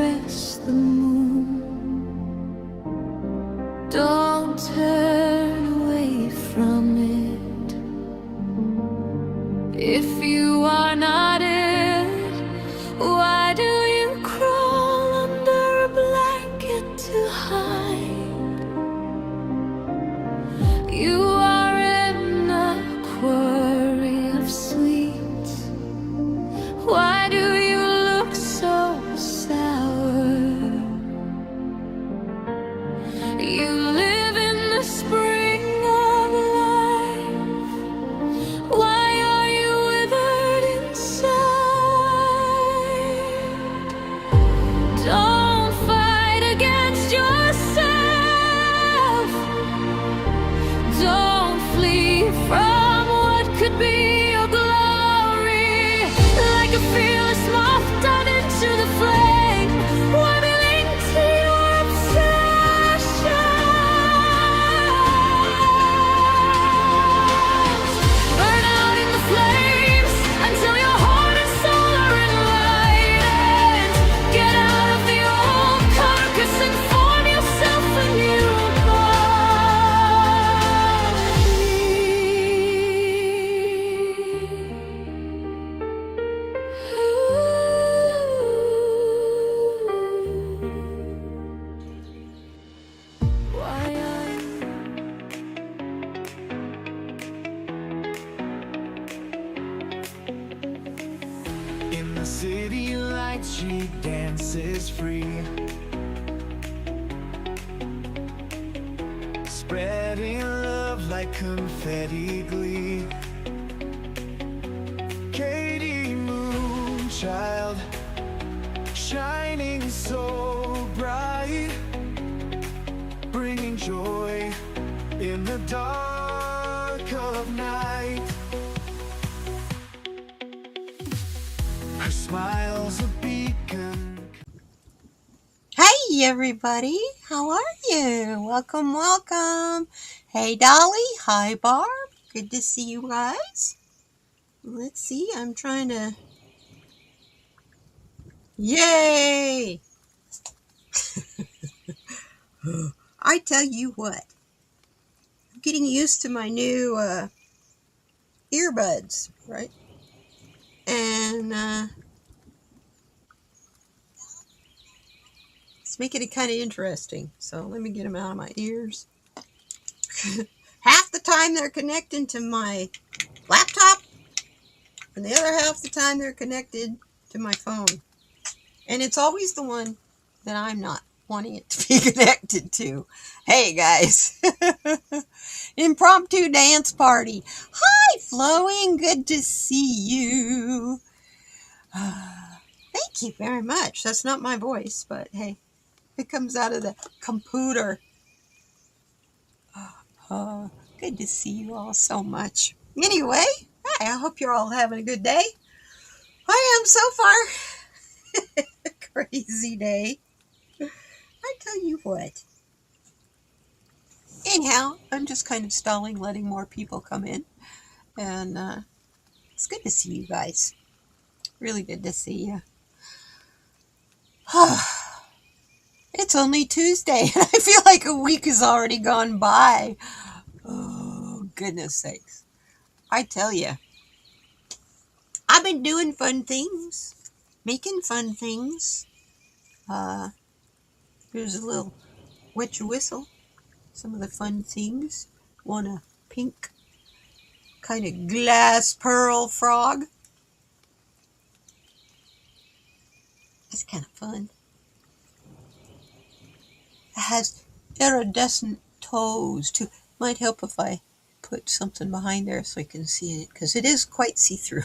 caress the moon. Don't turn away from it. If you are not it, why do you crawl under a blanket to hide? You are in a quarry of sweets. Why do you look so sour? You live in the spring of life. Why are you withered inside? Don't fight against yourself. Don't flee from what could be your glory. Like a fearless moth, dive into the flame, warming to your obsessions. Burn out in the flames until your heart and soul are enlightened. Get out of the old carcass and form yourself a new In the city lights, she dances free, spreading love like confetti glee. Katie Moonchild, shining so bright, bringing joy in the dark of night. Her smile's a beacon. Hey everybody, how are you? Welcome, welcome. Hey Dolly, hi Barb. Good to see you guys. Let's see, I'm trying to... Yay! I tell you what, I'm getting used to my new earbuds, right? And it's making it kind of interesting. So let me get them out of my ears. Half the time they're connecting to my laptop, and the other half the time they're connected to my phone. And it's always the one that I'm not wanting it to be connected to. Hey guys, impromptu dance party. Hi Flowing, good to see you. Thank you very much. That's not my voice, but hey, it comes out of the computer. Good to see you all so much. Anyway, hi, I hope you're all having a good day. I am so far. Crazy day. I tell you what. Anyhow, I'm just kind of stalling, letting more people come in. And it's good to see you guys. Really good to see you. It's only Tuesday, and I feel like a week has already gone by. Oh, goodness sakes. I tell you, I've been doing fun things, making fun things. Here's a little wet your whistle. Some of the fun things. Want a pink kind of glass pearl frog. That's kind of fun. It has iridescent toes too. Might help if I put something behind there so you can see it, because it is quite see-through.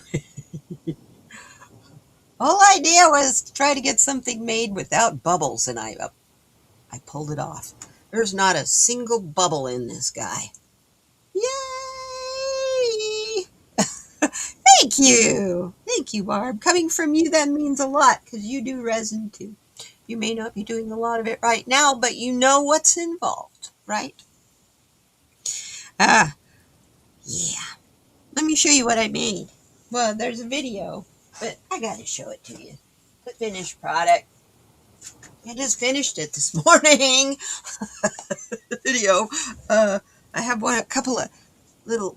Whole idea was to try to get something made without bubbles, and I pulled it off. There's not a single bubble in this guy. Yay! Thank you. Thank you, Barb. Coming from you, that means a lot, because you do resin too. You may not be doing a lot of it right now, but you know what's involved, right? Yeah. Let me show you what I made. Well, there's a video, but I gotta show it to you. The finished product. I just finished it this morning. Video. I have a couple of little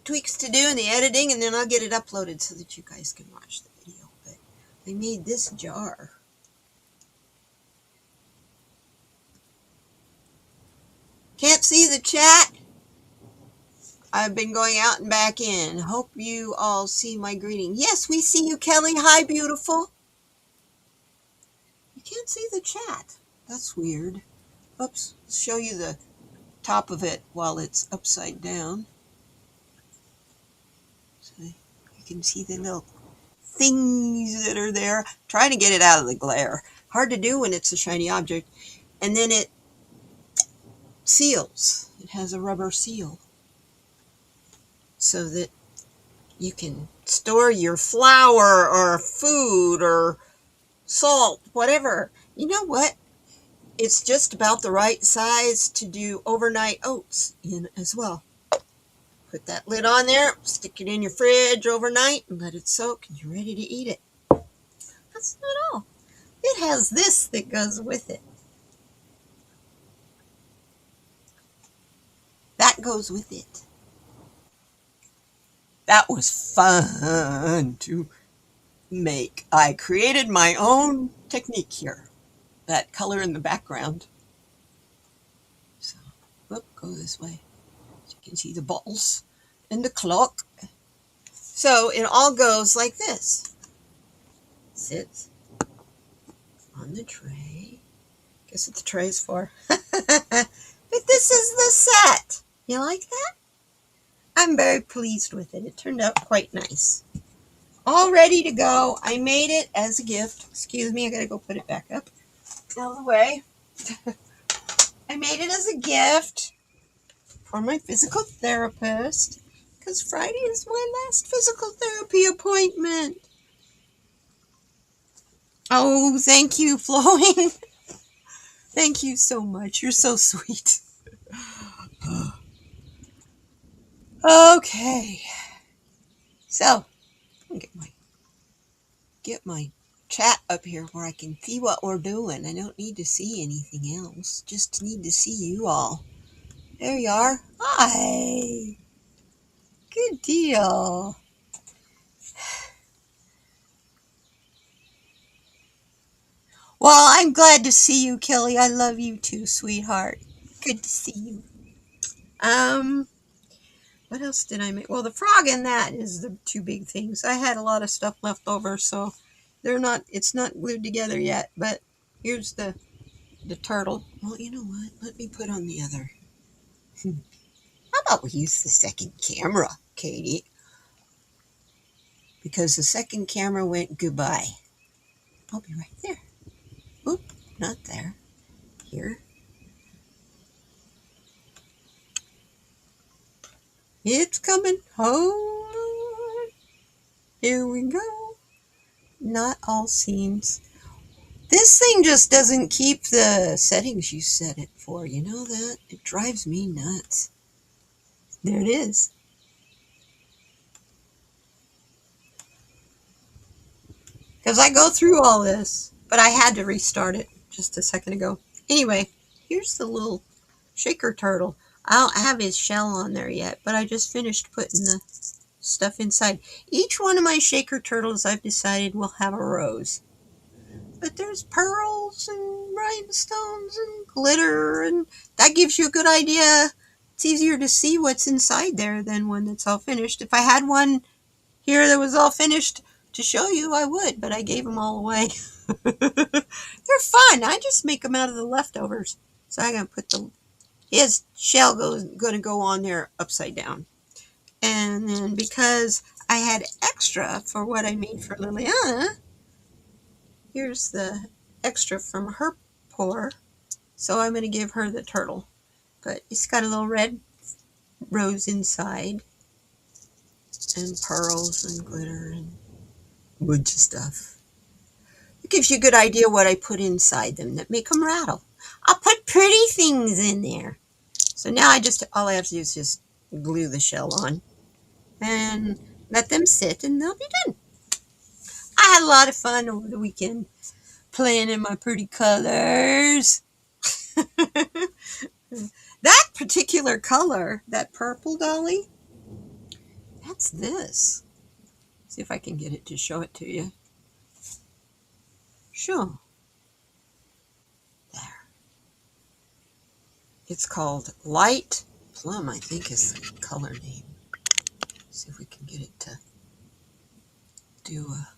tweaks to do in the editing, and then I'll get it uploaded so that you guys can watch the video. But I made this jar. Can't see the chat. I've been going out and back in. Hope you all see my greeting. Yes, we see you, Kelly. Hi, beautiful. You can't see the chat. That's weird. Oops. Let's show you the top of it while it's upside down. So you can see the little things that are there. Trying to get it out of the glare. Hard to do when it's a shiny object. And then it seals. It has a rubber seal so that you can store your flour or food or salt, whatever. You know what? It's just about the right size to do overnight oats in as well. Put that lid on there, stick it in your fridge overnight, and let it soak, and you're ready to eat it. That's not all. It has this that goes with it. That goes with it. That was fun to make. I created my own technique here. That color in the background. So, whoop, go this way. So you can see the balls and the clock. So it all goes like this. Sits on the tray. Guess what the tray's for. But this is the set. You like that? I'm very pleased with it. It turned out quite nice. All ready to go. I made it as a gift. Excuse me, I gotta go put it back up. Out of the way. I made it as a gift for my physical therapist because Friday is my last physical therapy appointment. Oh, thank you, Flowing. Thank you so much. You're so sweet. Okay. So, I'll get my chat up here where I can see what we're doing. I don't need to see anything else. Just need to see you all. There you are. Hi. Good deal. Well, I'm glad to see you, Kelly. I love you too, sweetheart. Good to see you. What else did I make? Well, the frog and that is the two big things. I had a lot of stuff left over, so it's not glued together yet, but here's the turtle. Well, you know what? Let me put on the other. How about we use the second camera, Katie? Because the second camera went goodbye. I'll be right there. Oop, not there. Here. It's coming. Hold on. Here we go. Not all scenes. This thing just doesn't keep the settings you set it for. You know that? It drives me nuts. There it is. Because I go through all this, but I had to restart it just a second ago. Anyway, here's the little shaker turtle. I don't have his shell on there yet, but I just finished putting the stuff inside. Each one of my shaker turtles, I've decided, will have a rose. But there's pearls and rhinestones and glitter, and that gives you a good idea. It's easier to see what's inside there than when it's all finished. If I had one here that was all finished to show you, I would, but I gave them all away. They're fun. I just make them out of the leftovers. So I'm going to put his shell going to go on there upside down. And then because I had extra for what I made for Liliana, here's the extra from her pour. So I'm going to give her the turtle. But it's got a little red rose inside. And pearls and glitter and wood stuff. It gives you a good idea what I put inside them that make them rattle. I'll put pretty things in there. So now all I have to do is just glue the shell on and let them sit and they'll be done. I had a lot of fun over the weekend playing in my pretty colors. That particular color, that purple, Dolly, that's this. See if I can get it to show it to you. Sure. There. It's called Light Plum, I think is the color name. See if we can get it to do a,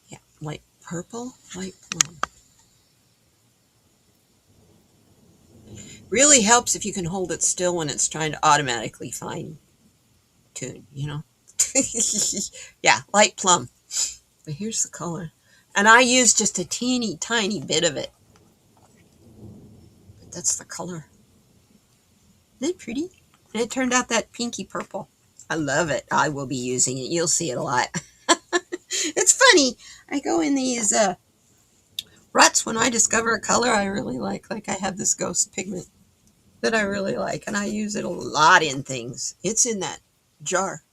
yeah, light purple, light plum. Really helps if you can hold it still when it's trying to automatically fine tune, you know? Yeah, light plum. But here's the color. And I used just a teeny tiny bit of it. But that's the color. Isn't it pretty? And it turned out that pinky purple. I love it. I will be using it. You'll see it a lot. It's funny. I go in these ruts when I discover a color I really like. Like I have this ghost pigment that I really like. And I use it a lot in things. It's in that jar.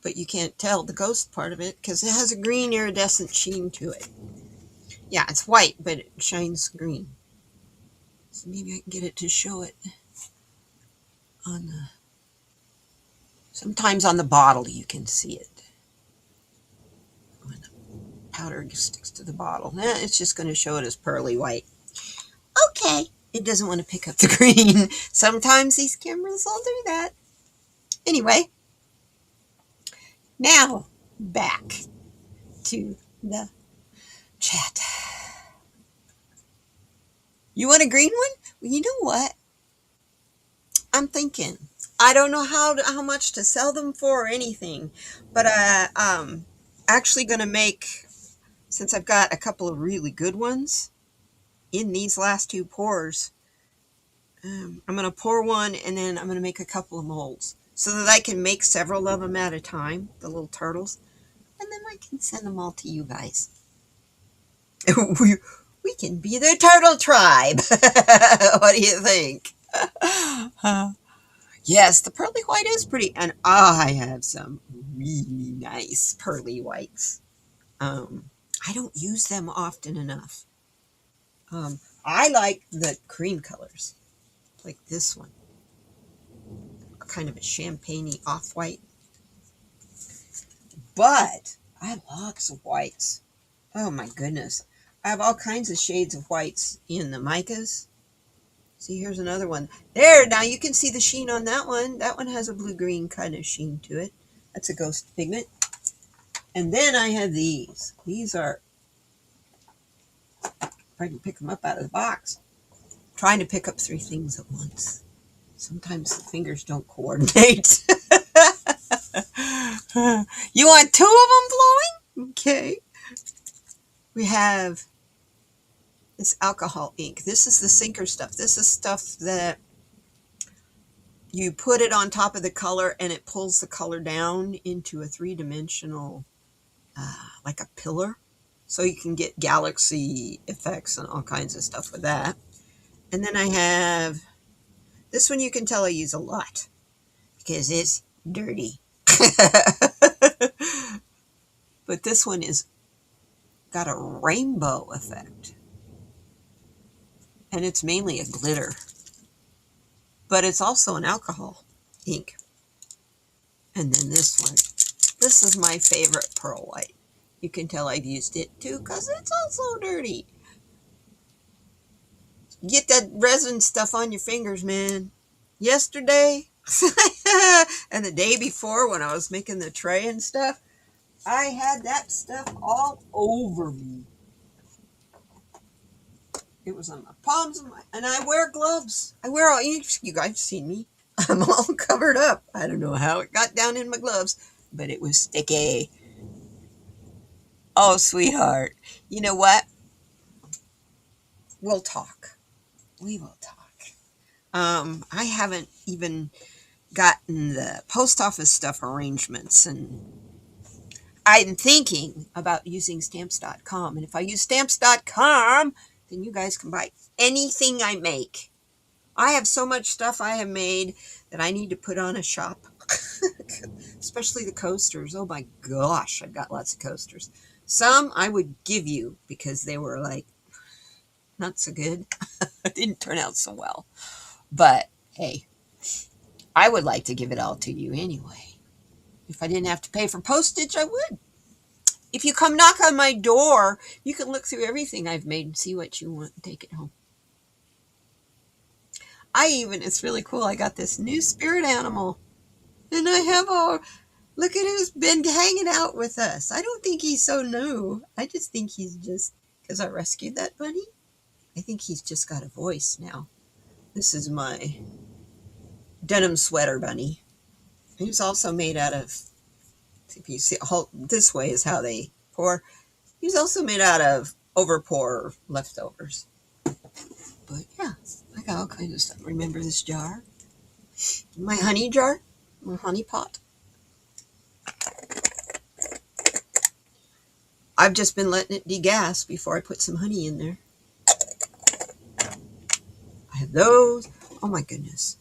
But you can't tell the ghost part of it because it has a green iridescent sheen to it. Yeah, it's white, but it shines green. So maybe I can get it to show it on the... Sometimes on the bottle you can see it. When the powder sticks to the bottle. It's just going to show it as pearly white. Okay. It doesn't want to pick up the green. Sometimes these cameras will do that. Anyway. Now, back to the chat. You want a green one? Well, you know what? I'm thinking. I don't know how much to sell them for or anything, but I'm actually going to make, since I've got a couple of really good ones in these last two pours, I'm going to pour one and then I'm going to make a couple of molds so that I can make several of them at a time, the little turtles, and then I can send them all to you guys. We can be the turtle tribe. What do you think? Yes, the pearly white is pretty, and I have some really nice pearly whites. I don't use them often enough. I like the cream colors, like this one, kind of a champagne-y off-white. But I have lots of whites. Oh my goodness. I have all kinds of shades of whites in the micas. See, here's another one. There, now you can see the sheen on that one. That one has a blue-green kind of sheen to it. That's a ghost pigment. And then I have these. These are, if I can pick them up out of the box, I'm trying to pick up 3 things at once. Sometimes the fingers don't coordinate. You want 2 of them flowing? Okay. We have this alcohol ink. This is the sinker stuff. This is stuff that you put it on top of the color and it pulls the color down into a 3-dimensional, like a pillar. So you can get galaxy effects and all kinds of stuff with that. And then I have this one. You can tell I use a lot because it's dirty. But this one is got a rainbow effect. And it's mainly a glitter. But it's also an alcohol ink. And then this one. This is my favorite pearl white. You can tell I've used it too because it's also dirty. Get that resin stuff on your fingers, man. Yesterday and the day before when I was making the tray and stuff, I had that stuff all over me. It was on my palms, and I wear gloves. I wear all, you guys have seen me. I'm all covered up. I don't know how it got down in my gloves, but it was sticky. Oh, sweetheart. You know what? We'll talk. We will talk. I haven't even gotten the post office stuff arrangements, and I'm thinking about using stamps.com. And if I use stamps.com, then you guys can buy anything I make. I have so much stuff I have made that I need to put on a shop. especially the coasters. Oh my gosh, I've got lots of coasters. Some I would give you because they were like not so good. It didn't turn out so well. But hey, I would like to give it all to you anyway. If I didn't have to pay for postage, I would. If you come knock on my door, you can look through everything I've made and see what you want and take it home. It's really cool. I got this new spirit animal. And I have look at who's been hanging out with us. I don't think he's so new. I just think because I rescued that bunny, I think he's just got a voice now. This is my denim sweater bunny. He's also made out of, if you see, this way is how they pour. He's also made out of overpour leftovers. But yeah, I got all kinds of stuff. Remember this jar? My honey jar? My honey pot? I've just been letting it degas before I put some honey in there. I have those. Oh my goodness.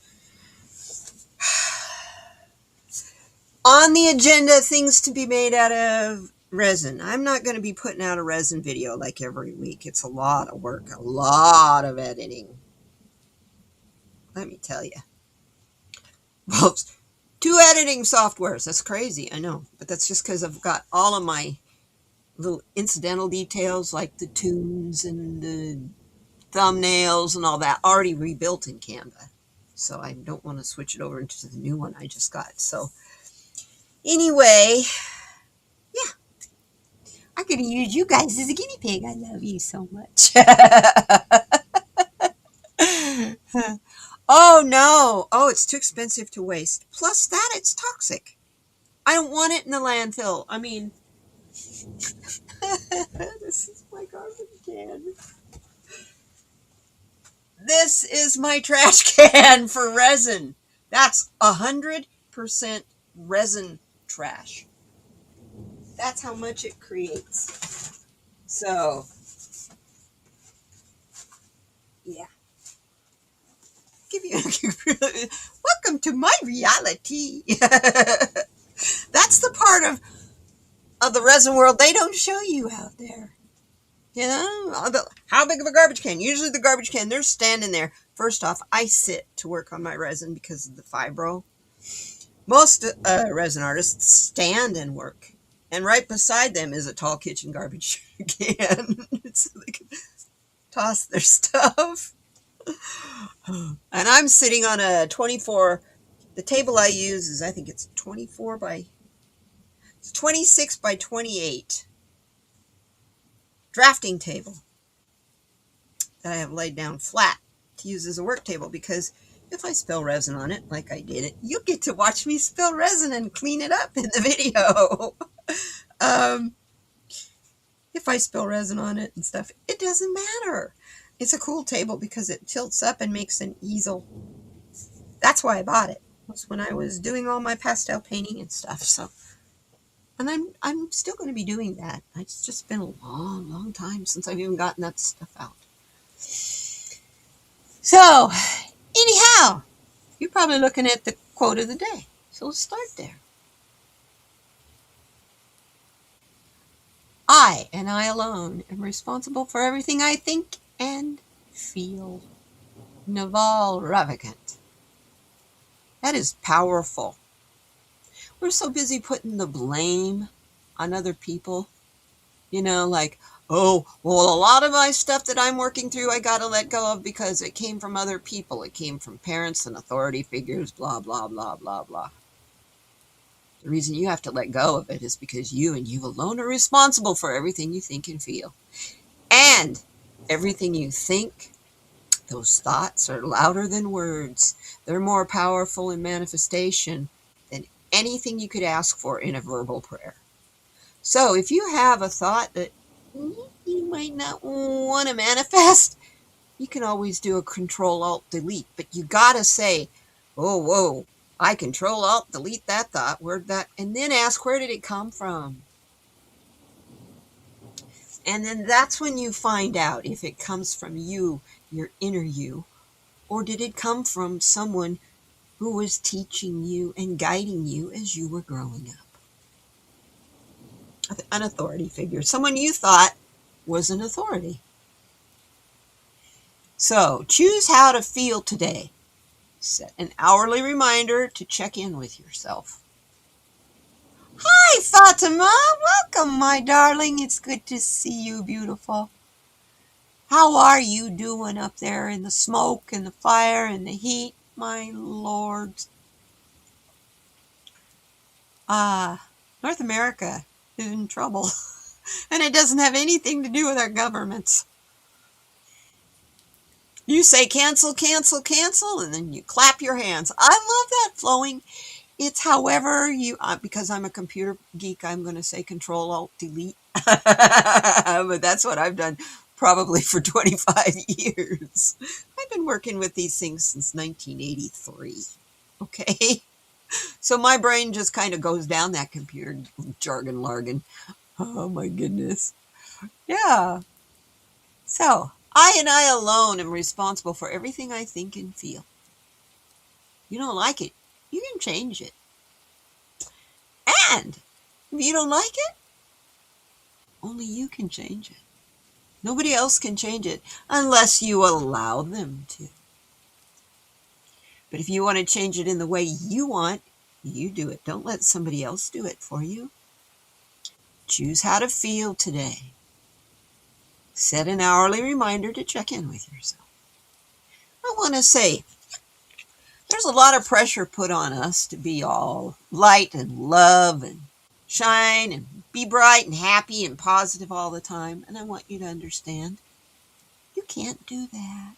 On the agenda, things to be made out of resin. I'm not going to be putting out a resin video like every week. It's a lot of work, a lot of editing. Let me tell you. Well, 2 editing softwares. That's crazy, I know. But that's just because I've got all of my little incidental details like the tunes and the thumbnails and all that already rebuilt in Canva. So I don't want to switch it over into the new one I just got. So anyway, yeah. I'm going to use you guys as a guinea pig. I love you so much. Oh, no. Oh, it's too expensive to waste. Plus that, it's toxic. I don't want it in the landfill. I mean, this is my garbage can. This is my trash can for resin. That's 100% resin trash. That's how much it creates. So, yeah. Welcome to my reality. That's the part of the resin world they don't show you out there. You know, how big of a garbage can? Usually the garbage can, they're standing there. First off, I sit to work on my resin because of the fibro. Most resin artists stand and work. And right beside them is a tall kitchen garbage can. So they can toss their stuff. And I'm sitting on a 24, the table I use is, I think it's 26 by 28 drafting table that I have laid down flat to use as a work table, because if I spill resin on it, like I did it, you get to watch me spill resin and clean it up in the video. If I spill resin on it and stuff, it doesn't matter. It's a cool table because it tilts up and makes an easel. That's why I bought it. It was when I was doing all my pastel painting and stuff. So, and I'm still going to be doing that. It's just been a long, long time since I've even gotten that stuff out. So, anyhow, you're probably looking at the quote of the day. So let's start there. I, and I alone, am responsible for everything I think and feel. Naval Ravikant. That is powerful. We're so busy putting the blame on other people. You know, like, oh, well, a lot of my stuff that I'm working through, I got to let go of because it came from other people. It came from parents and authority figures, blah, blah, blah, blah, blah. The reason you have to let go of it is because you and you alone are responsible for everything you think and feel. And everything you think, those thoughts are louder than words. They're more powerful in manifestation than anything you could ask for in a verbal prayer. So if you have a thought that you might not want to manifest, you can always do a Control-Alt-Delete. But you got to say, oh, whoa, I Control-Alt-Delete that thought, and then ask, where did it come from? And then that's when you find out if it comes from you, your inner you, or did it come from someone who was teaching you and guiding you as you were growing up. An authority figure, someone you thought was an authority. So choose how to feel today. Set an hourly reminder to check in with yourself. Hi, Fatima. Welcome, my darling. It's good to see you, beautiful. How are you doing up there in the smoke and the fire and the heat, my lords? North America is in trouble. And it doesn't have anything to do with our governments. You say cancel, cancel, cancel, and then you clap your hands. I love that flowing. It's however you, because I'm a computer geek, I'm going to say Control Alt Delete. But that's what I've done probably for 25 years. I've been working with these things since 1983. Okay? So my brain just kind of goes down that computer jargon largon. Oh my goodness. Yeah. So, I and I alone am responsible for everything I think and feel. You don't like it, you can change it. And if you don't like it, only you can change it. Nobody else can change it unless you allow them to. But if you want to change it in the way you want, you do it. Don't let somebody else do it for you. Choose how to feel today. Set an hourly reminder to check in with yourself. I want to say, there's a lot of pressure put on us to be all light and love and shine and be bright and happy and positive all the time. And I want you to understand, you can't do that.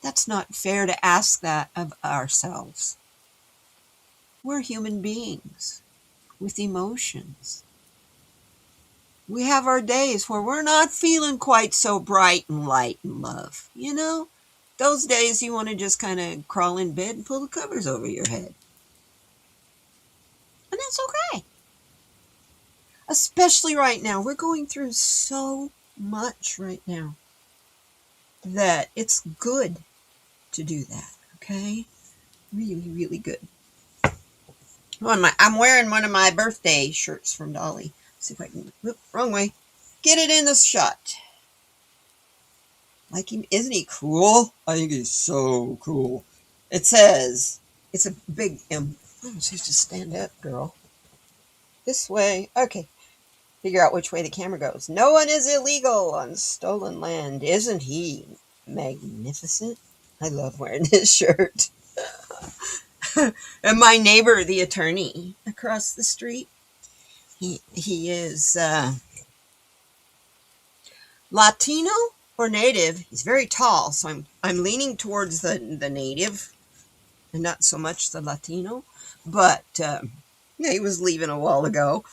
That's not fair to ask that of ourselves. We're human beings with emotions. We have our days where we're not feeling quite so bright and light and love. You know, those days you want to just kind of crawl in bed and pull the covers over your head. And that's okay. Especially right now. We're going through so much right now that it's good to do that. Okay? Really, really good. I'm wearing one of my birthday shirts from Dolly. See if I can, wrong way. Get it in the shot. Like him, isn't he cool? I think he's so cool. It says, it's a big M. Oh, she's just stand up, girl. This way. Okay. Figure out which way the camera goes. No one is illegal on stolen land. Isn't he magnificent? I love wearing this shirt. And my neighbor, the attorney across the street, he is Latino or native. He's very tall, so I'm leaning towards the native and not so much the Latino. But yeah, he was leaving a while ago.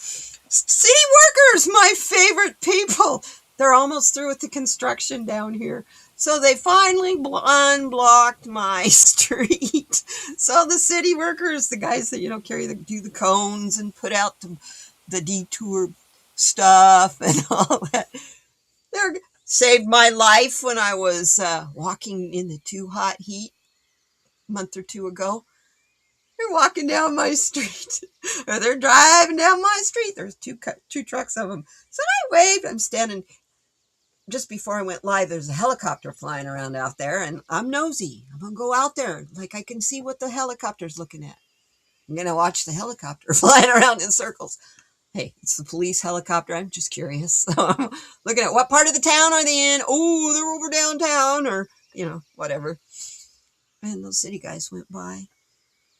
City workers, my favorite people. They're almost through with the construction down here. So they finally unblocked my street. So the city workers, the guys that, do the cones and put out the detour stuff and all that, they saved my life when I was walking in the too hot heat a month or two ago. They're walking down my street, or they're driving down my street. There's two trucks of them. So I waved. I'm standing just before I went live. There's a helicopter flying around out there, and I'm nosy. I'm going to go out there. Like, I can see what the helicopter's looking at. I'm going to watch the helicopter flying around in circles. Hey, it's the police helicopter. I'm just curious. So I'm looking at what part of the town are they in? Oh, they're over downtown, or, whatever. And those city guys went by.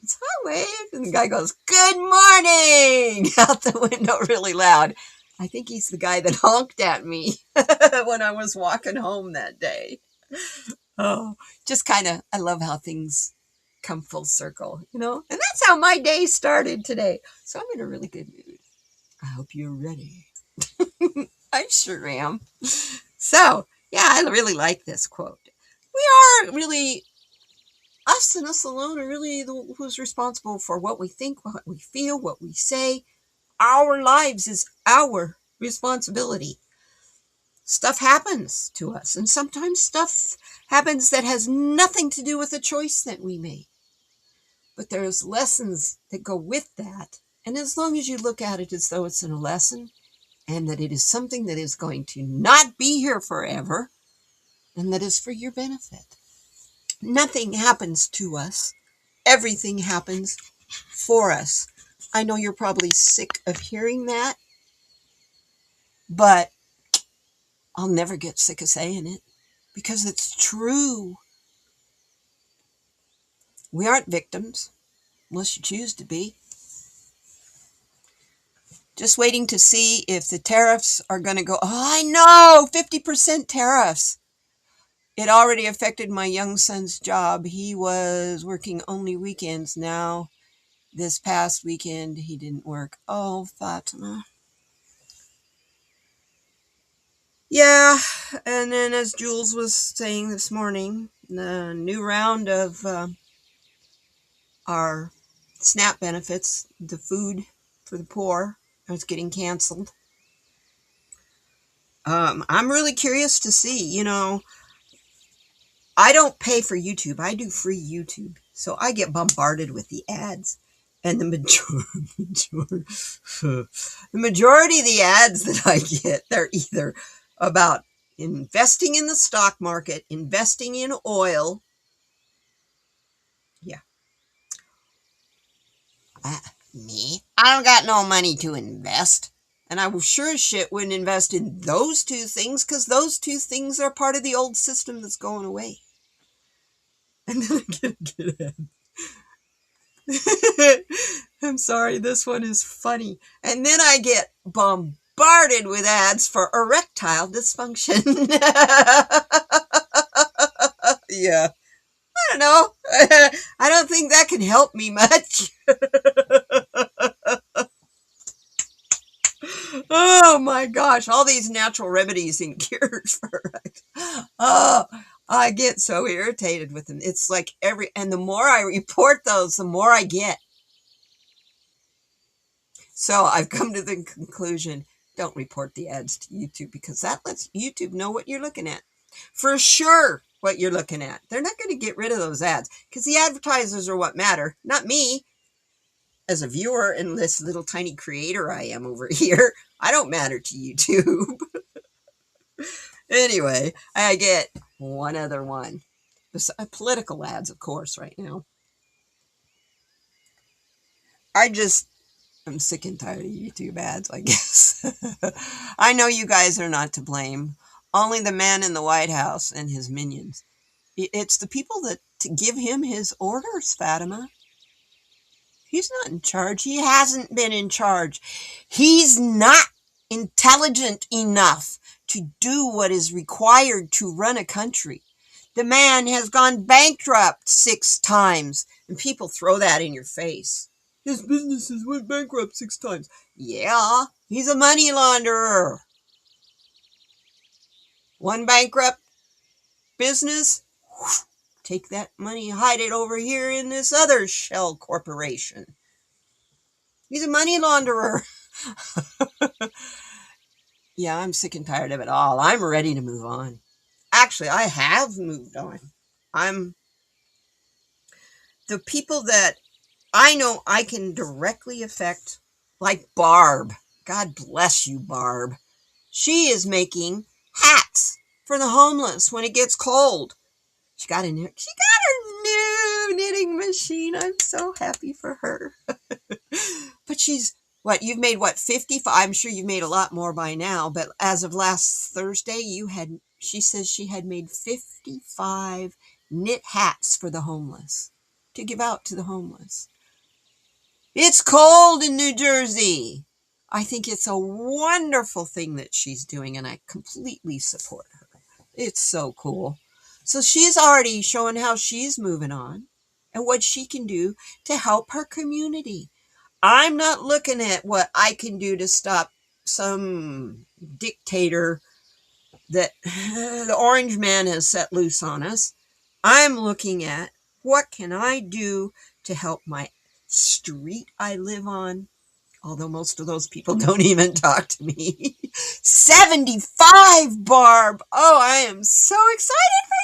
So I waved, and the guy goes, "Good morning," out the window really loud. I think he's the guy that honked at me when I was walking home that day. Oh, just kind of, I love how things come full circle, And that's how my day started today. So I'm in a really good mood. I hope you're ready. I sure am. So, yeah, I really like this quote. We are really, us and us alone are really who's responsible for what we think, what we feel, what we say. Our lives is our responsibility. stuff happens to us. And sometimes stuff happens that has nothing to do with the choice that we made. But there's lessons that go with that. And as long as you look at it as though it's a lesson and that it is something that is going to not be here forever and that is for your benefit. Nothing happens to us. Everything happens for us. I know you're probably sick of hearing that, but I'll never get sick of saying it because it's true. We aren't victims unless you choose to be. Just waiting to see if the tariffs are going to go. Oh, I know, 50% tariffs. It already affected my young son's job. He was working only weekends. Now, this past weekend, he didn't work. Oh, Fatima. Yeah, and then as Jules was saying this morning, the new round of our SNAP benefits, the food for the poor, is getting canceled. I'm really curious to see, I don't pay for YouTube. I do free YouTube. So I get bombarded with the ads. And the majority of the ads that I get, they're either about investing in the stock market, investing in oil. Yeah. Me? I don't got no money to invest. And I will sure as shit wouldn't invest in those two things because those two things are part of the old system that's going away. And then I get ads. I'm sorry, this one is funny. And then I get bombarded with ads for erectile dysfunction. Yeah. I don't know. I don't think that can help me much. Oh my gosh, all these natural remedies and cures for erectile. Oh, I get so irritated with them. It's like and the more I report those, the more I get. So I've come to the conclusion, don't report the ads to YouTube because that lets YouTube know what you're looking at. For sure, what you're looking at. They're not going to get rid of those ads because the advertisers are what matter, not me. As a viewer and this little tiny creator I am over here, I don't matter to YouTube. Anyway, I get one other one. Political ads, of course, right now. I'm sick and tired of YouTube ads, I guess. I know you guys are not to blame. Only the man in the White House and his minions. It's the people that to give him his orders, Fatima. He's not in charge. He hasn't been in charge. He's not intelligent enough to do what is required to run a country. The man has gone bankrupt 6 times, and people throw that in your face. His businesses went bankrupt 6 times. Yeah, he's a money launderer. One bankrupt business, take that money, hide it over here in this other shell corporation. He's a money launderer. Yeah, I'm sick and tired of it all. I'm ready to move on. Actually, I have moved on. The people that I know I can directly affect, like Barb. God bless you, Barb. She is making hats for the homeless when it gets cold. She got her new knitting machine. I'm so happy for her. But you've made 55? I'm sure you've made a lot more by now, but as of last Thursday, she says she had made 55 knit hats for the homeless to give out to the homeless. It's cold in New Jersey. I think it's a wonderful thing that she's doing, and I completely support her. It's so cool. So she's already showing how she's moving on and what she can do to help her community. I'm not looking at what I can do to stop some dictator that the orange man has set loose on us. I'm looking at what can I do to help my street I live on, although most of those people don't even talk to me. 75, Barb. Oh, I am so excited for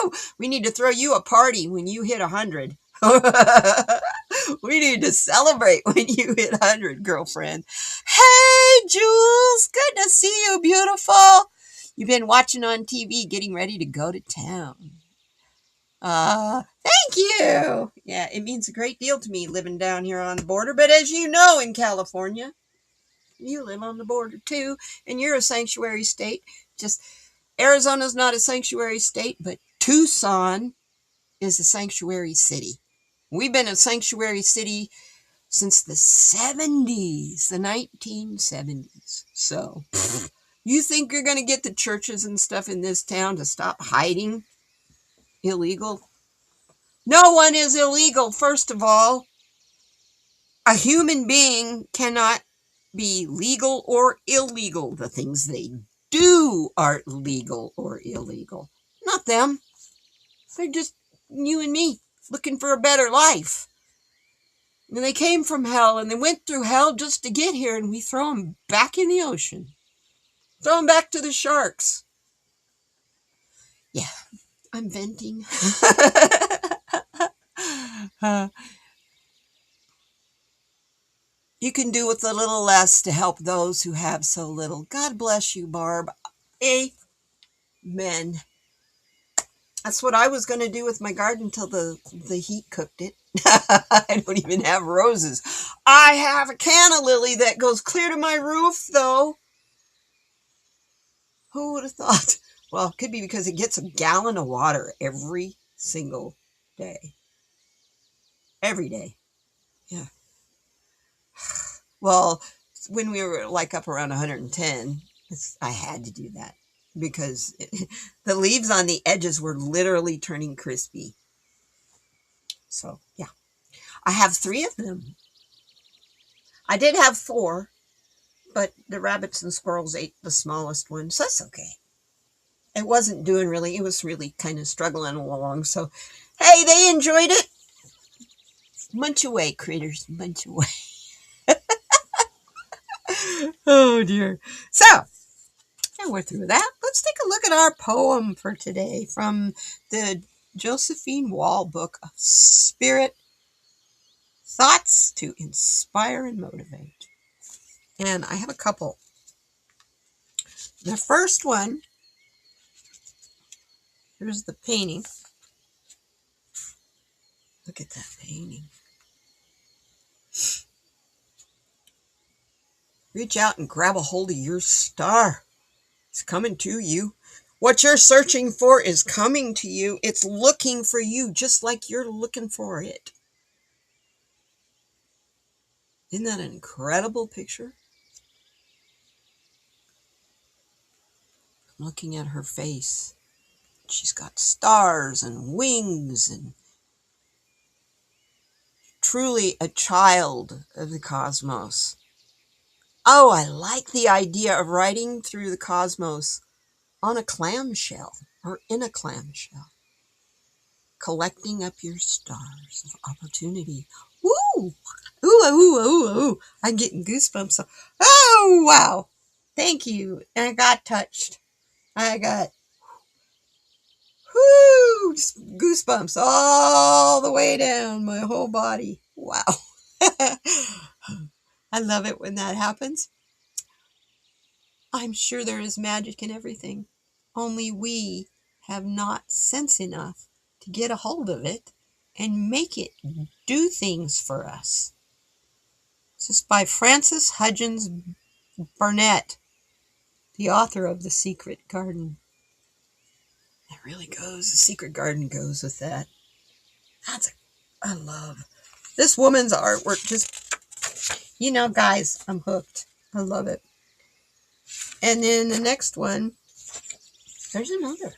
you. We need to throw you a party when you hit 100. We need to celebrate when you hit 100, girlfriend. Hey, Jules. Good to see you, beautiful. You've been watching on TV, getting ready to go to town. Thank you. Yeah, it means a great deal to me living down here on the border. But as you know, in California, you live on the border too, and you're a sanctuary state. Just Arizona's not a sanctuary state, but Tucson is a sanctuary city. We've been a sanctuary city since the 70s, the 1970s. So, you think you're going to get the churches and stuff in this town to stop hiding illegal? No one is illegal, first of all. A human being cannot be legal or illegal. The things they do are legal or illegal. Not them. They're just you and me looking for a better life. And they came from hell and they went through hell just to get here, and we throw them back in the ocean. Throw them back to the sharks. Yeah, I'm venting. You can do with a little less to help those who have so little. God bless you, Barb. Amen. That's what I was going to do with my garden until the heat cooked it. I don't even have roses. I have a canna lily that goes clear to my roof, though. Who would have thought? Well, it could be because it gets a gallon of water every single day. Every day. Yeah. Well, when we were like up around 110, I had to do that because the leaves on the edges were literally turning crispy. So, yeah. I have 3 of them. I did have 4, but the rabbits and squirrels ate the smallest one, so that's okay. It wasn't doing really, it was really kind of struggling along, so hey, they enjoyed it. Munch away, critters, munch away. Oh, dear. So, now we're through that. Let's take a look at our poem for today from the Josephine Wall book of Spirit Thoughts to Inspire and Motivate. And I have a couple. The first one, here's the painting. Look at that painting. Reach out and grab a hold of your star. It's coming to you. What you're searching for is coming to you. It's looking for you just like you're looking for it. Isn't that an incredible picture? I'm looking at her face. She's got stars and wings and truly a child of the cosmos. Oh, I like the idea of riding through the cosmos on a clamshell or in a clamshell. Collecting up your stars of opportunity. Woo! Ooh, ooh, ooh, ooh. I'm getting goosebumps. Oh, wow. Thank you. And I got touched. I got goosebumps all the way down my whole body. Wow. I love it when that happens. I'm sure there is magic in everything. Only we have not sense enough to get a hold of it and make it do things for us. This is by Frances Hudgens Burnett, the author of The Secret Garden. It really goes, The Secret Garden goes with that. I love this woman's artwork. Just, guys, I'm hooked. I love it. And then the next one, there's another.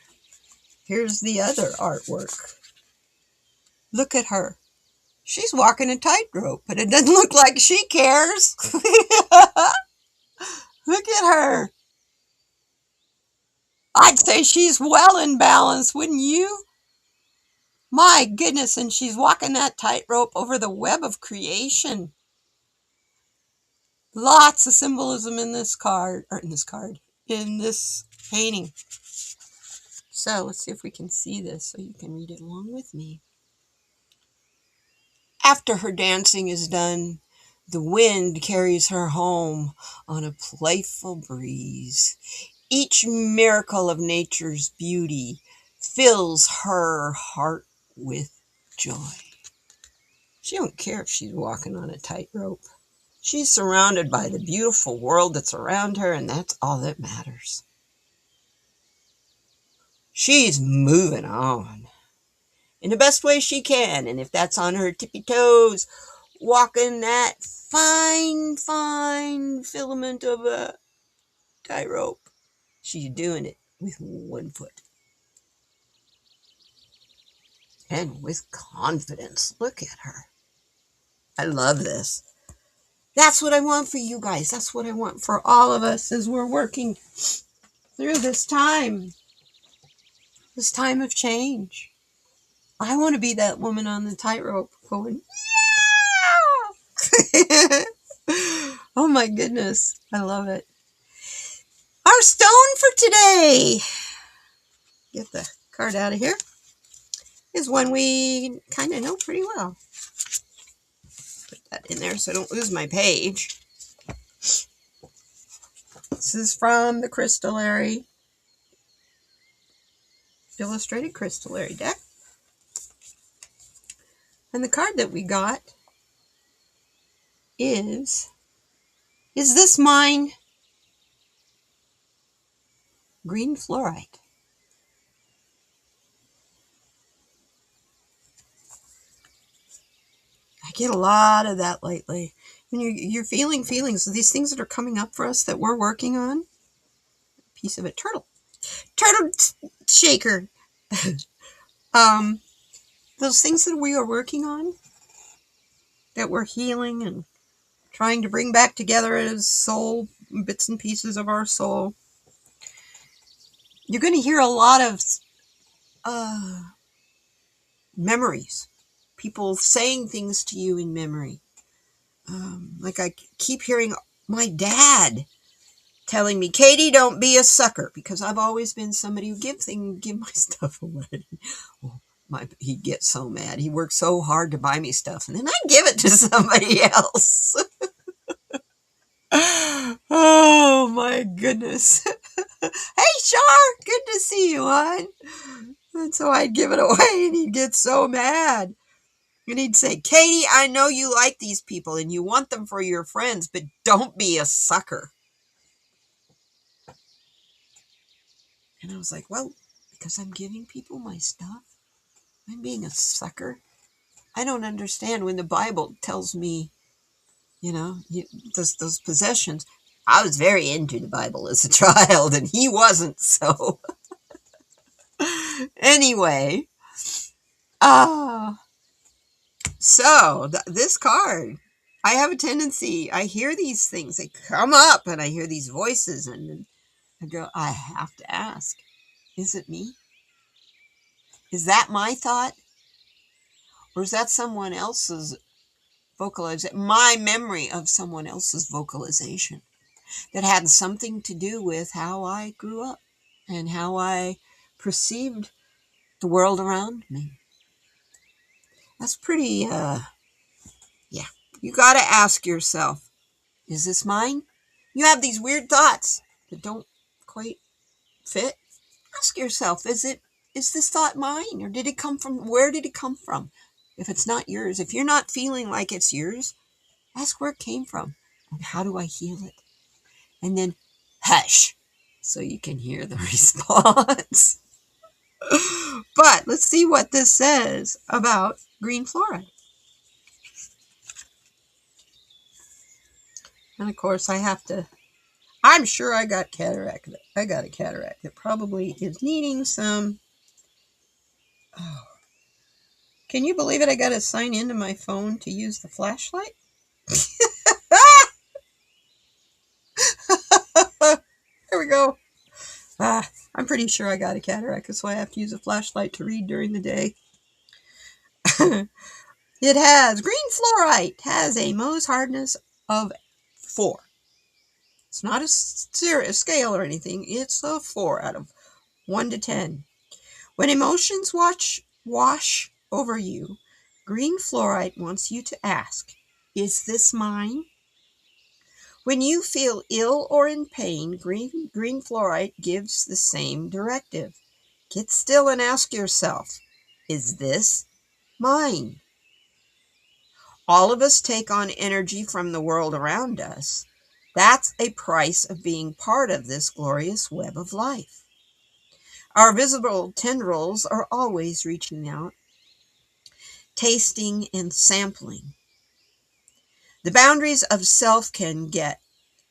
Here's the other artwork. Look at her. She's walking a tightrope, but it doesn't look like she cares. Look at her. I'd say she's well in balance, wouldn't you? My goodness, and she's walking that tightrope over the web of creation. Lots of symbolism in this card, in this painting. So let's see if we can see this so you can read it along with me. After her dancing is done, the wind carries her home on a playful breeze. Each miracle of nature's beauty fills her heart with joy. She don't care if she's walking on a tightrope. She's surrounded by the beautiful world that's around her, and that's all that matters. She's moving on in the best way she can, and if that's on her tippy toes, walking that fine filament of a tightrope, she's doing it with one foot. And with confidence. Look at her. I love this. That's what I want for you guys. That's what I want for all of us as we're working through this time of change. I want to be that woman on the tightrope going, yeah! Oh my goodness. I love it. Our stone for today, get the card out of here, is one we kind of know pretty well. Put that in there so I don't lose my page. This is from the Crystallary Illustrated Crystallary deck. And the card that we got is this mine? Green fluorite. I get a lot of that lately. When you're feeling feelings, these things that are coming up for us that we're working on. Piece of a turtle shaker. Those things that we are working on, that we're healing and trying to bring back together as soul, bits and pieces of our soul. You're going to hear a lot of memories. People saying things to you in memory. Like I keep hearing my dad telling me, Katie, don't be a sucker, because I've always been somebody who give my stuff away. Well, he'd get so mad. He worked so hard to buy me stuff, and then I'd give it to somebody else. Oh my goodness. Hey, Shar, good to see you, hon. And so I'd give it away, and he'd get so mad. And he'd say, Katie, I know you like these people and you want them for your friends, but don't be a sucker. And I was like, well, because I'm giving people my stuff, I'm being a sucker. I don't understand when the Bible tells me, those possessions. I was very into the Bible as a child, and he wasn't, so. Anyway, so this card, I have a tendency, I hear these things, they come up, and I hear these voices, and I go, I have to ask, is it me? Is that my thought? Or is that someone else's vocalization, my memory of someone else's vocalization that had something to do with how I grew up and how I perceived the world around me? That's pretty, you got to ask yourself, is this mine? You have these weird thoughts that don't quite fit. Ask yourself, is this thought mine, or where did it come from? If it's not yours, if you're not feeling like it's yours, ask where it came from and how do I heal it? And then hush, so you can hear the response. But let's see what this says about green fluorite. And of course I'm sure I got cataract. I got a cataract that probably is needing some. Oh. Can you believe it? I got to sign into my phone to use the flashlight. There we go. I'm pretty sure I got a cataract, so I have to use a flashlight to read during the day. It has green fluorite, has a Mohs hardness of 4. It's not a scale or anything. It's a 4 out of 1 to 10. When emotions wash over you, green fluorite wants you to ask, is this mine? When you feel ill or in pain, green fluorite gives the same directive. Get still and ask yourself, is this mine? All of us take on energy from the world around us. That's a price of being part of this glorious web of life. Our visible tendrils are always reaching out, tasting and sampling. The boundaries of self can get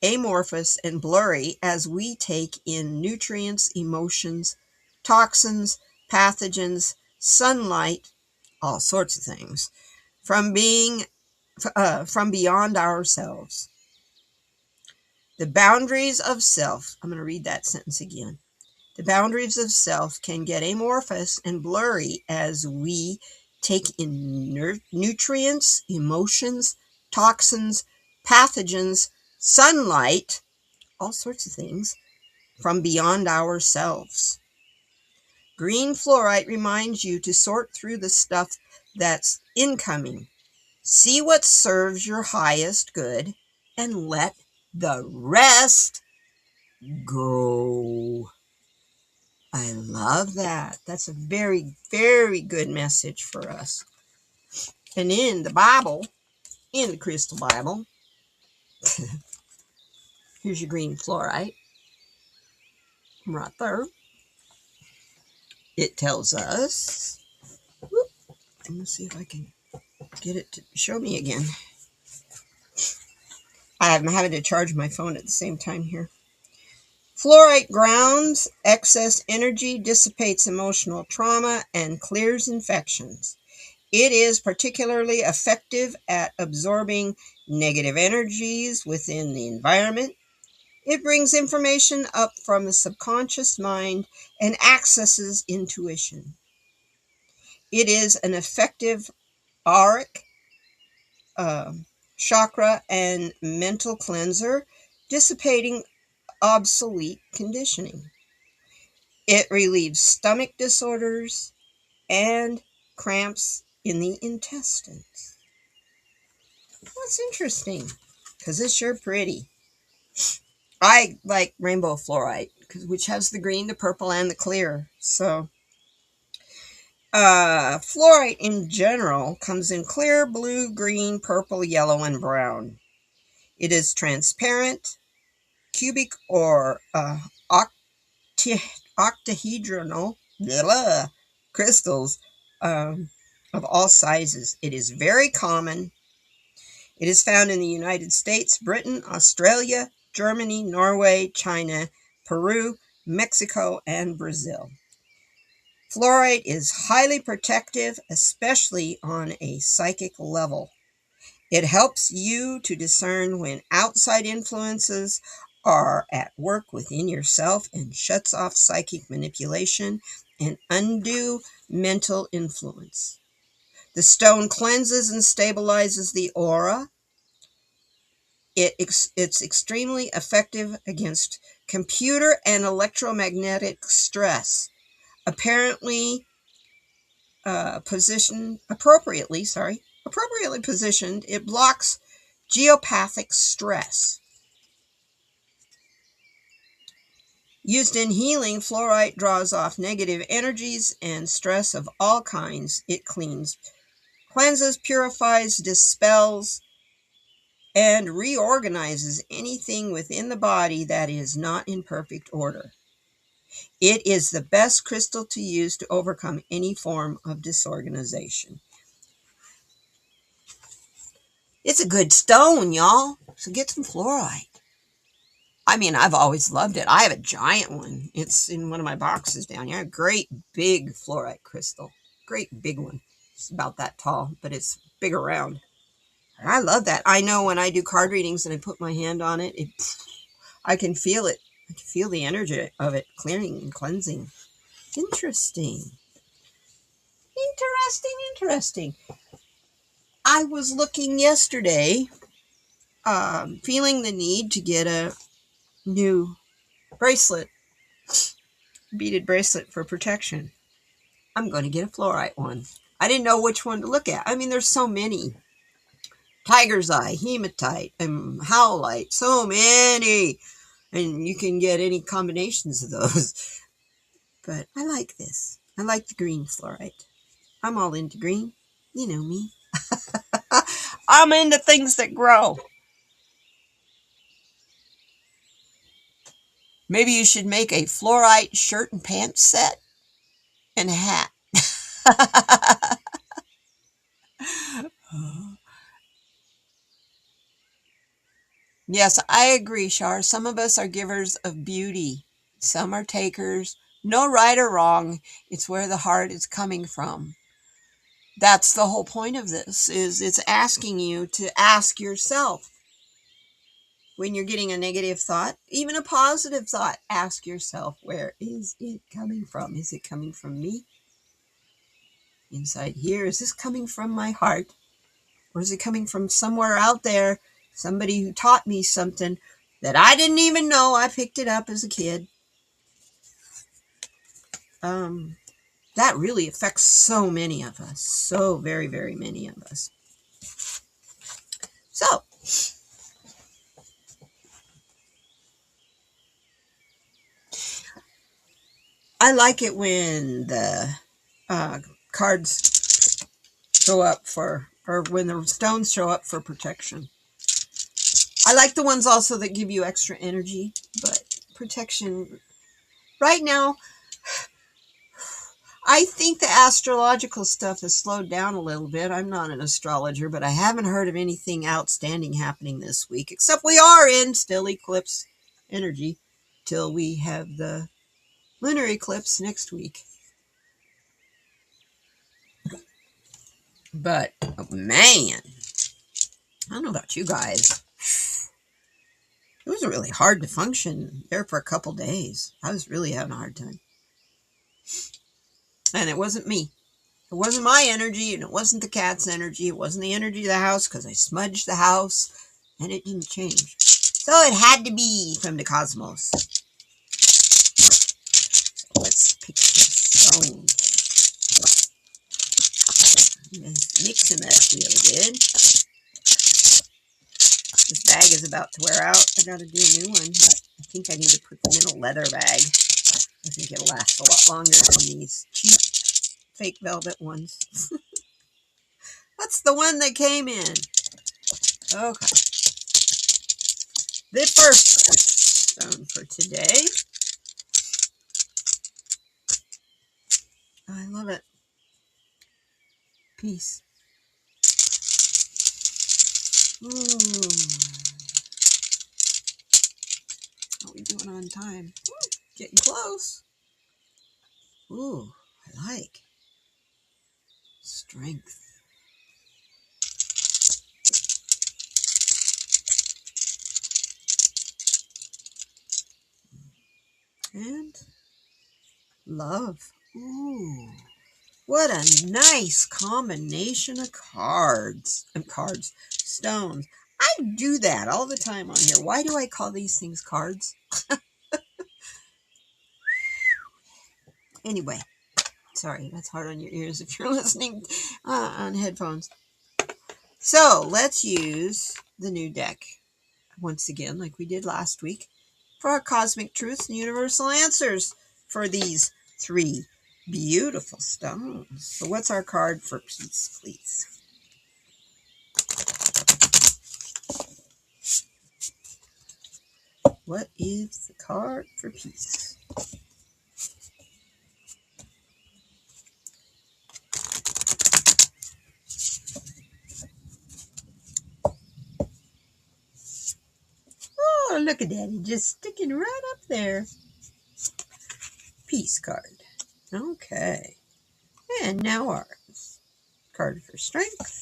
amorphous and blurry as we take in nutrients, emotions, toxins, pathogens, sunlight, all sorts of things, from beyond ourselves. The boundaries of self, I'm going to read that sentence again. The boundaries of self can get amorphous and blurry as we take in nutrients, emotions, toxins, pathogens, sunlight, all sorts of things, from beyond ourselves. Green fluorite reminds you to sort through the stuff that's incoming. See what serves your highest good and let the rest go. I love that. That's a very, very good message for us. And in the Bible, in the Crystal Bible, here's your green fluorite right there. It tells us, let me see if I can get it to show me again. I'm having to charge my phone at the same time here. Fluorite grounds excess energy, dissipates emotional trauma, and clears infections. It is particularly effective at absorbing negative energies within the environment. It brings information up from the subconscious mind and accesses intuition. It is an effective auric, chakra, and mental cleanser, dissipating obsolete conditioning. It relieves stomach disorders and cramps in the intestines. That's interesting because it's sure pretty. I like rainbow fluorite, which has the green, the purple, and the clear. So, fluorite in general comes in clear, blue, green, purple, yellow, and brown. It is transparent, cubic, or octahedral crystals of all sizes. It is very common. It is found in the United States, Britain, Australia, Germany, Norway, China, Peru, Mexico, and Brazil. Fluorite is highly protective, especially on a psychic level. It helps you to discern when outside influences are at work within yourself and shuts off psychic manipulation and undue mental influence. The stone cleanses and stabilizes the aura. It's extremely effective against computer and electromagnetic stress. Appropriately positioned, it blocks geopathic stress. Used in healing, fluorite draws off negative energies and stress of all kinds. It cleanses, purifies, dispels, and reorganizes anything within the body that is not in perfect order. It is the best crystal to use to overcome any form of disorganization. It's a good stone, y'all. So get some fluorite. I mean, I've always loved it. I have a giant one. It's in one of my boxes down here. A great big fluorite crystal. Great big one. It's about that tall, but it's big around. I love that. I know when I do card readings and I put my hand on it, I can feel it. I can feel the energy of it clearing and cleansing. Interesting. I was looking yesterday feeling the need to get a new bracelet, beaded bracelet for protection. I'm going to get a fluorite one. I didn't know which one to look at. I mean, there's so many. Tiger's eye, hematite, and howlite, so many. And you can get any combinations of those. But I like this. I like the green fluorite. I'm all into green. You know me. I'm into things that grow. Maybe you should make a fluorite shirt and pants set and a hat. Yes, I agree, Shar. Some of us are givers of beauty. Some are takers. No right or wrong. It's where the heart is coming from. That's the whole point of this, is it's asking you to ask yourself. When you're getting a negative thought, even a positive thought, ask yourself, where is it coming from? Is it coming from me? Inside here, is this coming from my heart? Or is it coming from somewhere out there? Somebody who taught me something that I didn't even know. I picked it up as a kid. That really affects so many of us. So very, very many of us. So, I like it when the cards show up for, or when the stones show up for protection. I like the ones also that give you extra energy, but protection, right now, I think the astrological stuff has slowed down a little bit. I'm not an astrologer, but I haven't heard of anything outstanding happening this week, except we are in still eclipse energy till we have the lunar eclipse next week. But, oh man, I don't know about you guys. It was really hard to function there for a couple days. I was really having a hard time. And it wasn't me. It wasn't my energy, and it wasn't the cat's energy. It wasn't the energy of the house, because I smudged the house, and it didn't change. So it had to be from the cosmos. So let's pick this stone. Mix them up real good. This bag is about to wear out. I gotta do a new one, but I think I need to put them in a leather bag. I think it'll last a lot longer than these cheap fake velvet ones. That's the one that came in. Okay. The first stone for today. I love it. Peace. Ooh. How are we doing on time? Ooh, getting close. Ooh, I like. Strength. And love. Ooh. What a nice combination of cards. Stones. I do that all the time on here. Why do I call these things cards? Anyway, sorry, that's hard on your ears if you're listening on headphones. So let's use the new deck once again, like we did last week, for our cosmic truths and universal answers for these three beautiful stones. So what's our card for peace, please? What is the card for peace? Oh, look at that. He's just sticking right up there. Peace card. Okay. And now our card for strength.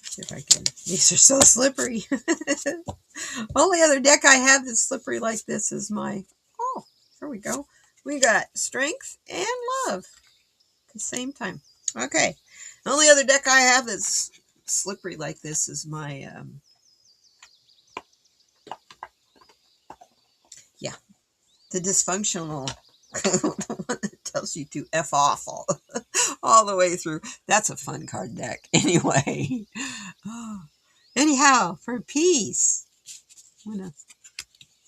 See if I can. These are so slippery. Only other deck I have that's slippery like this is my. Oh, there we go. We got strength and love at the same time. Okay. The only other deck I have that's slippery like this is my, the dysfunctional, the one that tells you to F off all the way through. That's a fun card deck. Anyway. Anyhow, for peace, I'm going to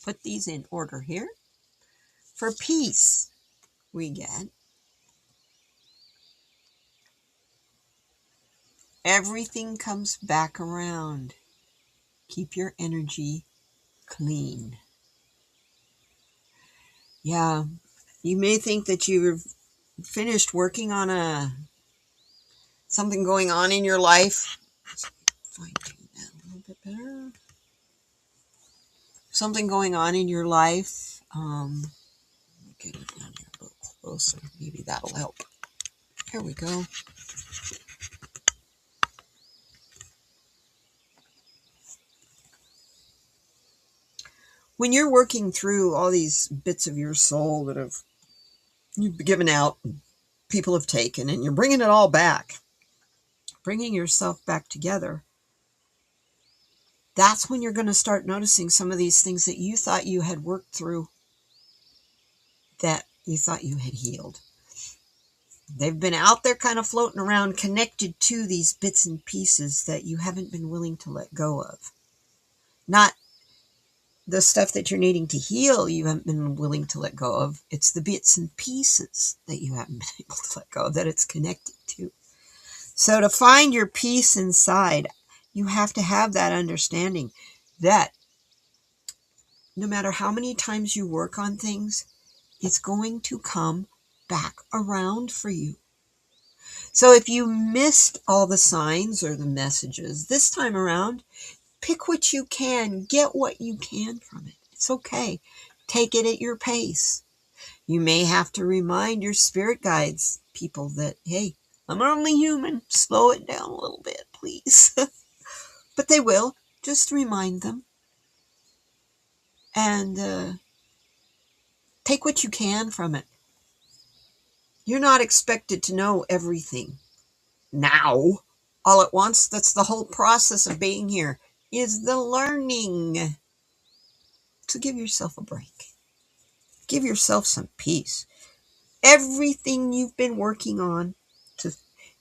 put these in order here. For peace, we get everything comes back around. Keep your energy clean. Yeah, you may think that you've finished working on something going on in your life. Let's fine-tune that a little bit better. Something going on in your life. Get it down here a little closer. Maybe that'll help. Here we go. When you're working through all these bits of your soul that you've given out, people have taken, and you're bringing it all back, bringing yourself back together, that's when you're going to start noticing some of these things that you thought you had worked through, that you thought you had healed. They've been out there kind of floating around, connected to these bits and pieces that you haven't been willing to let go of. Not the stuff that you're needing to heal, you haven't been willing to let go of. It's the bits and pieces that you haven't been able to let go of, that it's connected to. So to find your peace inside, you have to have that understanding that no matter how many times you work on things, it's going to come back around for you. So if you missed all the signs or the messages this time around, pick what you can, get what you can from it. It's okay. Take it at your pace. You may have to remind your spirit guides, people, that, hey, I'm only human. Slow it down a little bit, please. But they will. Just remind them. And take what you can from it. You're not expected to know everything now, all at once. That's the whole process of being here, is the learning. So give yourself a break. Give yourself some peace. Everything you've been working on to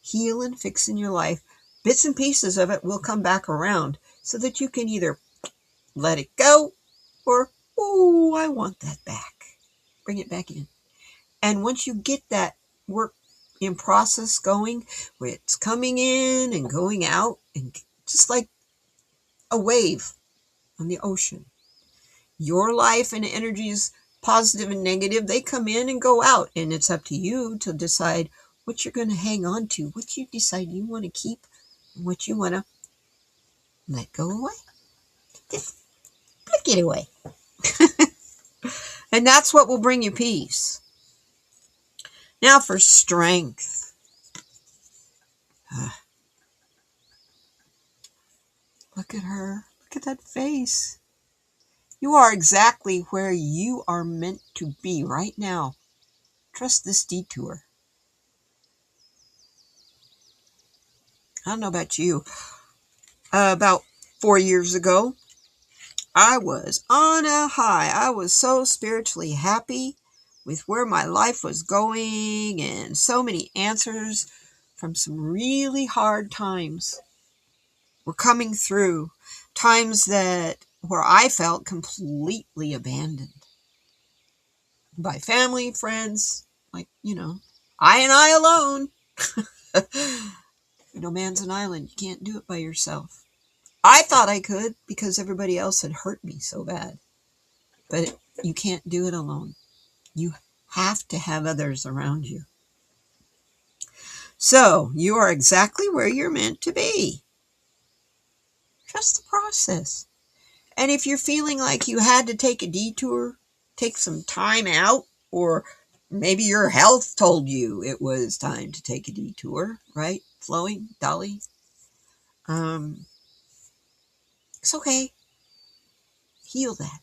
heal and fix in your life, bits and pieces of it will come back around so that you can either let it go or, oh, I want that back. Bring it back in. And once you get that work in process going, where it's coming in and going out, and just like a wave on the ocean, your life and energies, positive and negative, they come in and go out, and it's up to you to decide what you're going to hang on to, what you decide you want to keep, and what you want to let go away. Just flick it away. And that's what will bring you peace. Now for strength. Look at her. Look at that face. You are exactly where you are meant to be right now. Trust this detour. I don't know about you. About 4 years ago, I was on a high. I was so spiritually happy with where my life was going, and so many answers from some really hard times were coming through. Times where I felt completely abandoned by family, friends, like, I and I alone. No man's an island. You can't do it by yourself. I thought I could because everybody else had hurt me so bad. But you can't do it alone. You have to have others around you. So you are exactly where you're meant to be. Trust the process. And if you're feeling like you had to take a detour, take some time out, or maybe your health told you it was time to take a detour, right? Flowing, Dolly. It's okay. Heal that.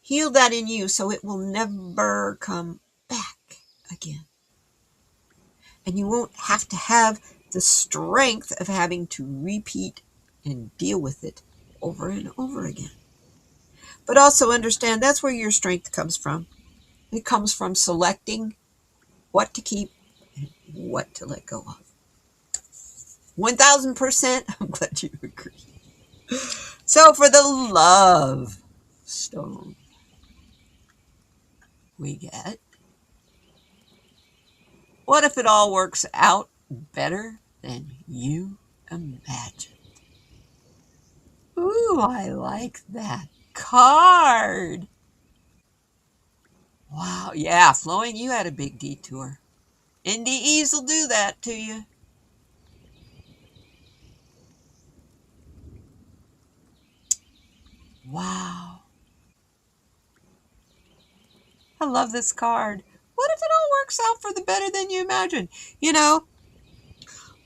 Heal that in you so it will never come back again. And you won't have to have the strength of having to repeat and deal with it over and over again. But also understand that's where your strength comes from. It comes from selecting what to keep and what to let go of. 1000%, I'm glad you agree. So for the love stone, we get, what if it all works out better than you imagined? Ooh, I like that card. Wow, yeah, Flowing, you had a big detour. NDEs will do that to you. Wow. I love this card. What if it all works out for the better than you imagine? You know,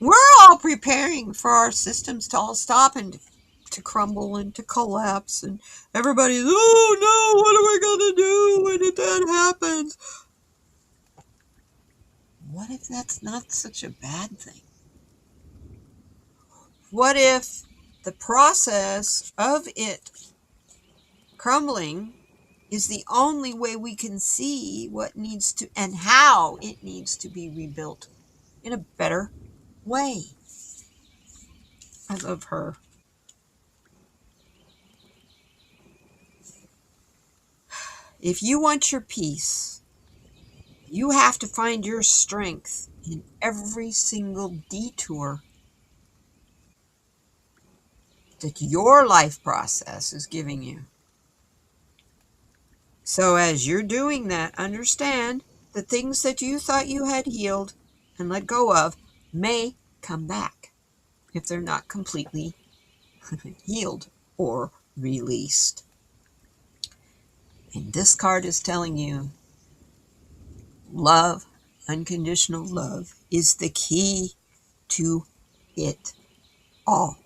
we're all preparing for our systems to all stop and to crumble and to collapse. And everybody's, oh no, what are we going to do when that happens? What if that's not such a bad thing? What if the process of it crumbling is the only way we can see what needs to and how it needs to be rebuilt in a better way? I love her. If you want your peace, you have to find your strength in every single detour that your life process is giving you. So as you're doing that, understand the things that you thought you had healed and let go of may come back if they're not completely healed or released. And this card is telling you love, unconditional love, is the key to it all.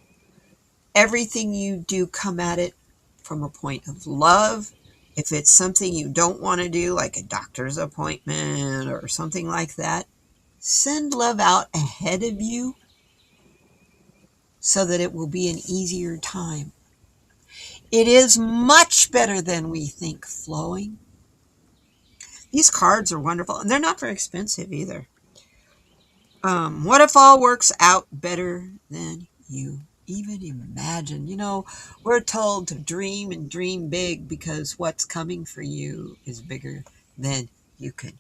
Everything you do, come at it from a point of love. If it's something you don't want to do, like a doctor's appointment or something like that, send love out ahead of you so that it will be an easier time. It is much better than we think, Flowing. These cards are wonderful, and they're not very expensive either. What if all works out better than you even imagine? You know, we're told to dream and dream big because what's coming for you is bigger than you could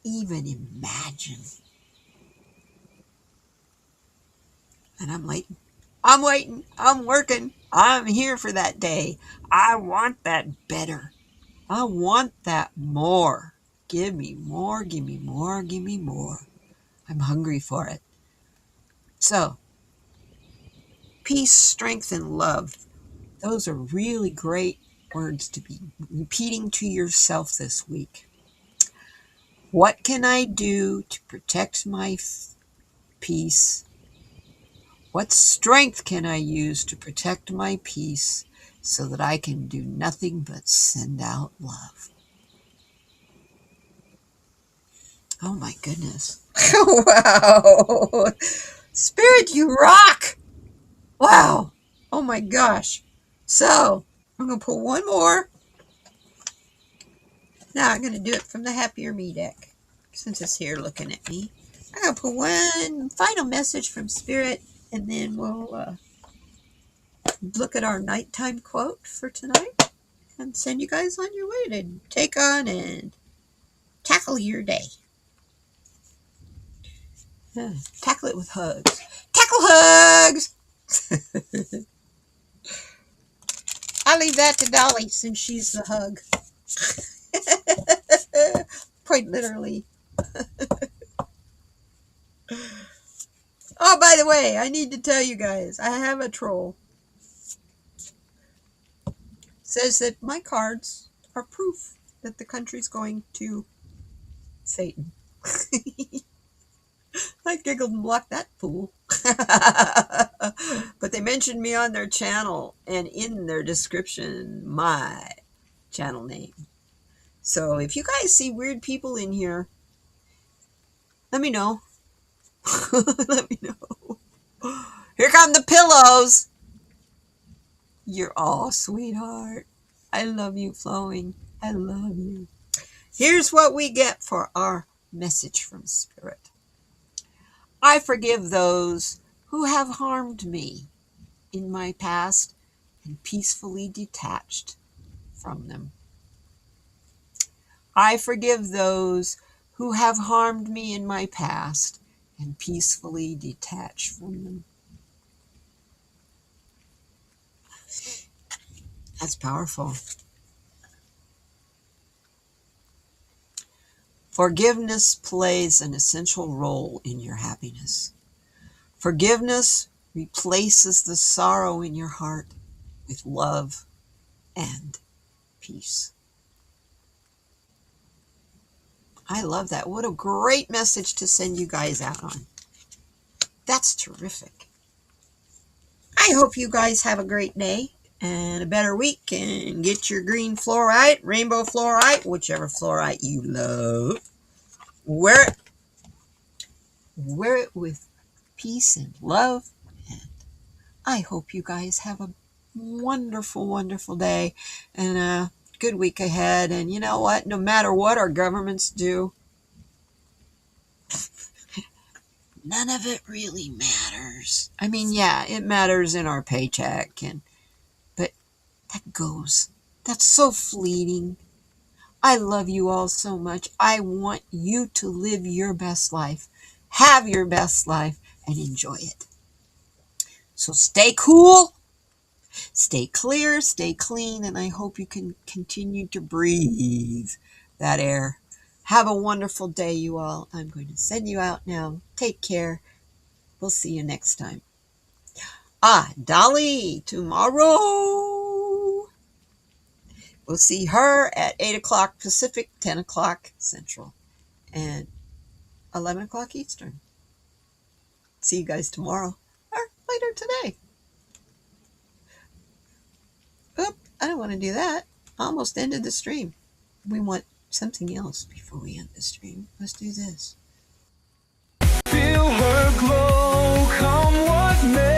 even imagine. And I'm waiting. I'm waiting. I'm working. I'm here for that day. I want that better. I want that more. Give me more, give me more, give me more. I'm hungry for it. So, peace, strength, and love. Those are really great words to be repeating to yourself this week. What can I do to protect my peace? What strength can I use to protect my peace so that I can do nothing but send out love? Oh my goodness. Wow. Spirit, you rock. Wow. Oh my gosh. So, I'm going to pull one more. Now I'm going to do it from the Happier Me deck, since it's here looking at me. I'm going to pull one final message from Spirit, and then we'll look at our nighttime quote for tonight and send you guys on your way to take on and tackle your day. Tackle it with hugs. Tackle hugs! I leave that to Dolly since she's the hug. Quite literally. Oh, by the way, I need to tell you guys, I have a troll. Says that my cards are proof that the country's going to Satan. I giggled and blocked that fool. But they mentioned me on their channel and in their description, my channel name. So if you guys see weird people in here, let me know. Let me know. Here come the pillows. You're all sweetheart. I love you, Flowing. I love you. Here's what we get for our message from Spirit. I forgive those who have harmed me in my past and peacefully detached from them. I forgive those who have harmed me in my past and peacefully detached from them. That's powerful. Forgiveness plays an essential role in your happiness. Forgiveness replaces the sorrow in your heart with love and peace. I love that. What a great message to send you guys out on. That's terrific. I hope you guys have a great day and a better week, and get your green fluorite, rainbow fluorite, whichever fluorite you love. Wear it with peace and love. And I hope you guys have a wonderful, wonderful day and a good week ahead. And you know what? No matter what our governments do, none of it really matters. I mean, yeah, it matters in our paycheck, but that goes. That's so fleeting. I love you all so much. I want you to live your best life, have your best life, and enjoy it. So stay cool, stay clear, stay clean, and I hope you can continue to breathe that air. Have a wonderful day, you all. I'm going to send you out now. Take care. We'll see you next time. Dolly, tomorrow. We'll see her at 8 o'clock Pacific, 10 o'clock Central, and 11 o'clock Eastern. See you guys tomorrow or later today. Oop, I don't want to do that. I almost ended the stream. We want something else before we end the stream. Let's do this. Feel her glow, come what may.